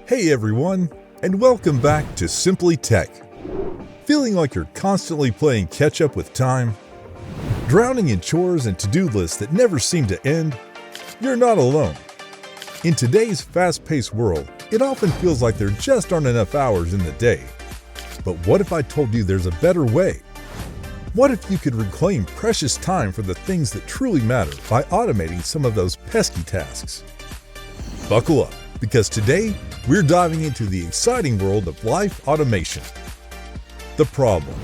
Hey everyone, and welcome back to Simply Tech. Feeling like you're constantly playing catch up with time? Drowning in chores and to-do lists that never seem to end? You're not alone. In today's fast-paced world, it often feels like there just aren't enough hours in the day. But what if I told you there's a better way? What if you could reclaim precious time for the things that truly matter by automating some of those pesky tasks? Buckle up, because today we're diving into the exciting world of life automation. The problem: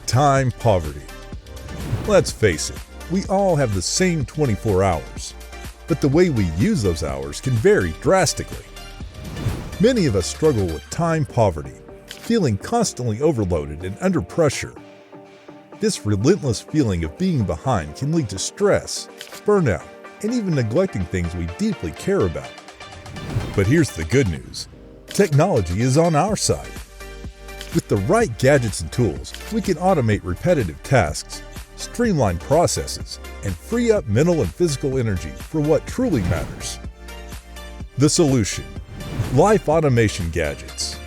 time poverty. Let's face it, we all have the same 24 hours, but the way we use those hours can vary drastically. Many of us struggle with time poverty, feeling constantly overloaded and under pressure. This relentless feeling of being behind can lead to stress, burnout, and even neglecting things we deeply care about. But here's the good news: technology is on our side. With the right gadgets and tools, we can automate repetitive tasks, streamline processes, and free up mental and physical energy for what truly matters. The solution: life automation gadgets.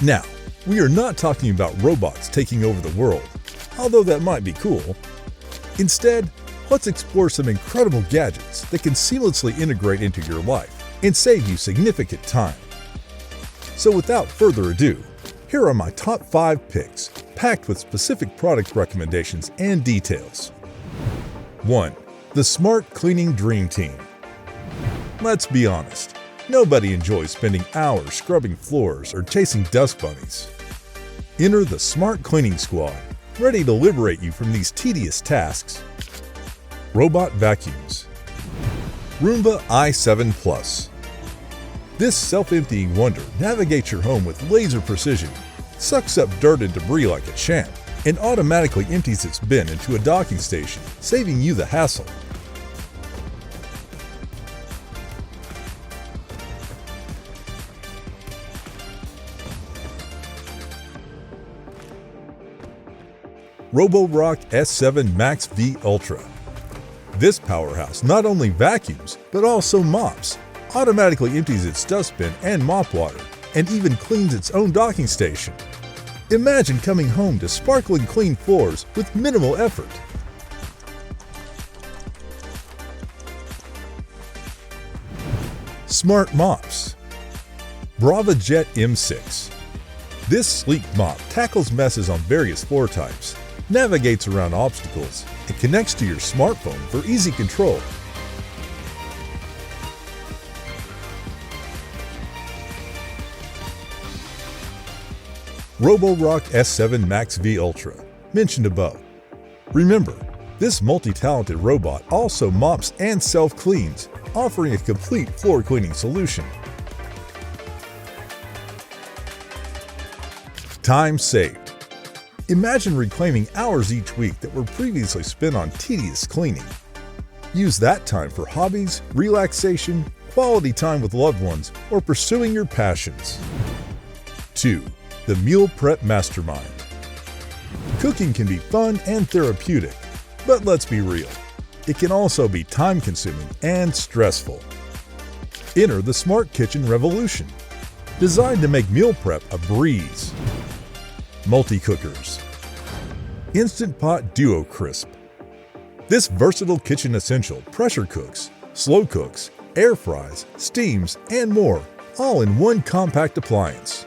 Now, we are not talking about robots taking over the world, although that might be cool. Instead, let's explore some incredible gadgets that can seamlessly integrate into your life and save you significant time. So without further ado, here are my top 5 picks, packed with specific product recommendations and details. 1. The Smart Cleaning Dream Team. Let's be honest, nobody enjoys spending hours scrubbing floors or chasing dust bunnies. Enter the Smart Cleaning Squad, ready to liberate you from these tedious tasks. Robot Vacuums. Roomba i7 Plus. This self-emptying wonder navigates your home with laser precision, sucks up dirt and debris like a champ, and automatically empties its bin into a docking station, saving you the hassle. Roborock S7 Max V Ultra. This powerhouse not only vacuums, but also mops, automatically empties its dustbin and mop water, and even cleans its own docking station. Imagine coming home to sparkling clean floors with minimal effort. Smart Mops. BravaJet M6. This sleek mop tackles messes on various floor types, navigates around obstacles, and connects to your smartphone for easy control. Roborock S7 Max V Ultra, mentioned above. Remember, this multi-talented robot also mops and self-cleans, offering a complete floor cleaning solution. Time saved. Imagine reclaiming hours each week that were previously spent on tedious cleaning. Use that time for hobbies, relaxation, quality time with loved ones, or pursuing your passions. 2. The Meal Prep Mastermind. Cooking can be fun and therapeutic, but let's be real, it can also be time-consuming and stressful. Enter the Smart Kitchen Revolution, designed to make meal prep a breeze. Multi-cookers. Instant Pot Duo Crisp. This versatile kitchen essential pressure cooks, slow cooks, air fries, steams, and more, all in one compact appliance.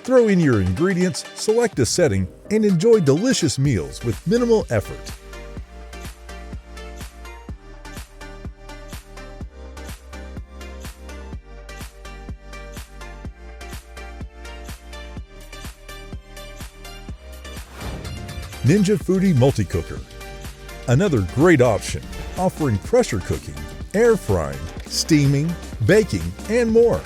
Throw in your ingredients, select a setting, and enjoy delicious meals with minimal effort. Ninja Foodi Multi-Cooker. Another great option, offering pressure cooking, air frying, steaming, baking, and more.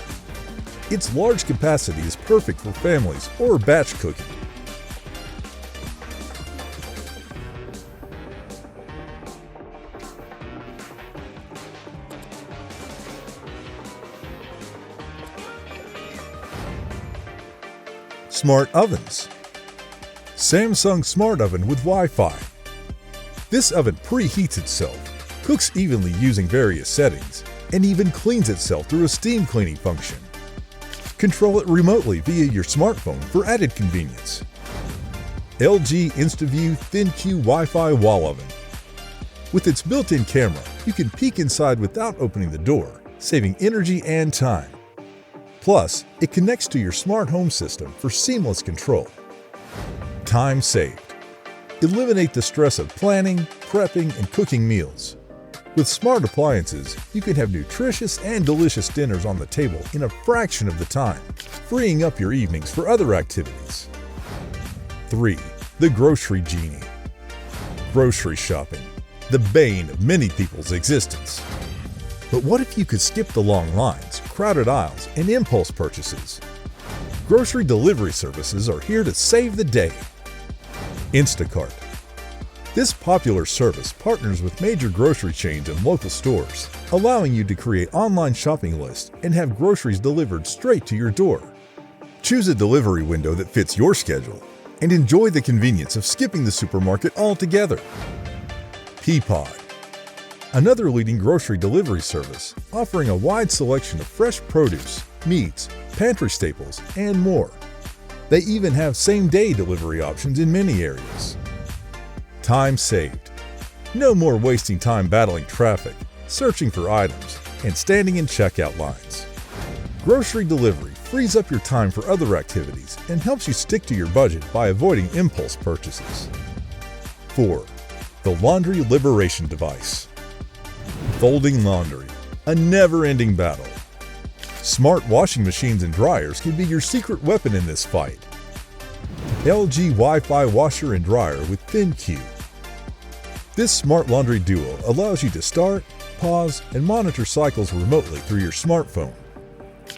Its large capacity is perfect for families or batch cooking. Smart Ovens. Samsung Smart Oven with Wi-Fi. This oven preheats itself, cooks evenly using various settings, and even cleans itself through a steam cleaning function. Control it remotely via your smartphone for added convenience. LG InstaView ThinQ Wi-Fi Wall Oven. With its built-in camera, you can peek inside without opening the door, saving energy and time. Plus, it connects to your smart home system for seamless control. Time saved. Eliminate the stress of planning, prepping, and cooking meals. With smart appliances, you can have nutritious and delicious dinners on the table in a fraction of the time, freeing up your evenings for other activities. 3. The Grocery Genie. Grocery shopping, the bane of many people's existence. But what if you could skip the long lines, crowded aisles, and impulse purchases? Grocery delivery services are here to save the day. Instacart. This popular service partners with major grocery chains and local stores, allowing you to create online shopping lists and have groceries delivered straight to your door. Choose a delivery window that fits your schedule and enjoy the convenience of skipping the supermarket altogether. Peapod. Another leading grocery delivery service offering a wide selection of fresh produce, meats, pantry staples, and more. They even have same-day delivery options in many areas. Time saved. No more wasting time battling traffic, searching for items, and standing in checkout lines. Grocery delivery frees up your time for other activities and helps you stick to your budget by avoiding impulse purchases. 4. The Laundry Liberation Device. Folding laundry, a never-ending battle. Smart washing machines and dryers can be your secret weapon in this fight. LG Wi-Fi washer and dryer with ThinQ. This smart laundry duo allows you to start, pause, and monitor cycles remotely through your smartphone.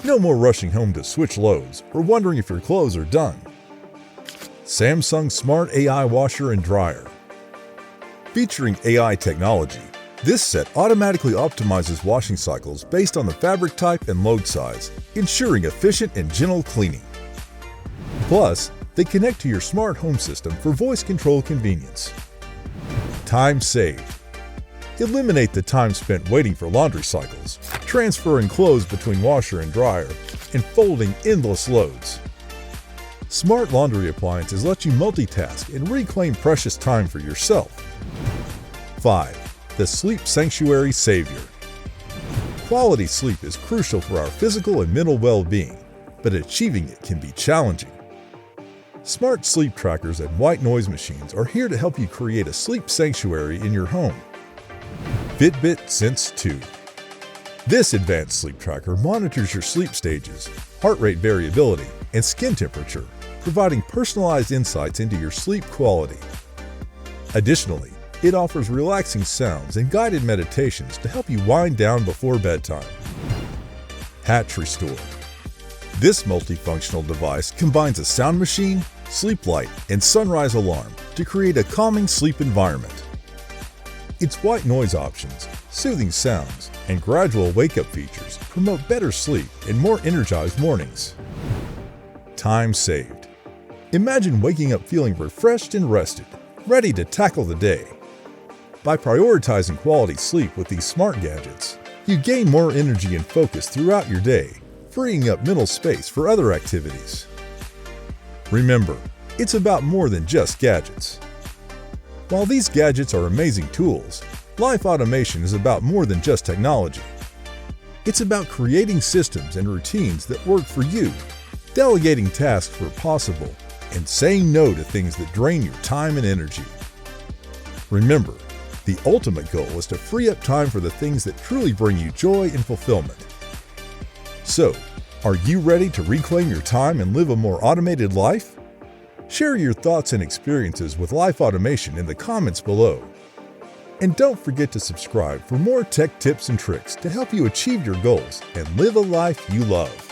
No more rushing home to switch loads or wondering if your clothes are done. Samsung Smart AI Washer and Dryer. Featuring AI technology, this set automatically optimizes washing cycles based on the fabric type and load size, ensuring efficient and gentle cleaning. Plus, they connect to your smart home system for voice control convenience. Time saved. Eliminate the time spent waiting for laundry cycles, transferring clothes between washer and dryer, and folding endless loads. Smart laundry appliances let you multitask and reclaim precious time for yourself. 5. The Sleep Sanctuary Savior. Quality sleep is crucial for our physical and mental well-being, but achieving it can be challenging. Smart sleep trackers and white noise machines are here to help you create a sleep sanctuary in your home. Fitbit Sense 2. This advanced sleep tracker monitors your sleep stages, heart rate variability, and skin temperature, providing personalized insights into your sleep quality. Additionally, it offers relaxing sounds and guided meditations to help you wind down before bedtime. Hatch Restore. This multifunctional device combines a sound machine, sleep light, and sunrise alarm to create a calming sleep environment. Its white noise options, soothing sounds, and gradual wake-up features promote better sleep and more energized mornings. Time saved. Imagine waking up feeling refreshed and rested, ready to tackle the day. By prioritizing quality sleep with these smart gadgets, you gain more energy and focus throughout your day, freeing up mental space for other activities. Remember, it's about more than just gadgets. While these gadgets are amazing tools, life automation is about more than just technology. It's about creating systems and routines that work for you, delegating tasks where possible, and saying no to things that drain your time and energy. Remember, the ultimate goal is to free up time for the things that truly bring you joy and fulfillment. So, are you ready to reclaim your time and live a more automated life? Share your thoughts and experiences with life automation in the comments below. And don't forget to subscribe for more tech tips and tricks to help you achieve your goals and live a life you love.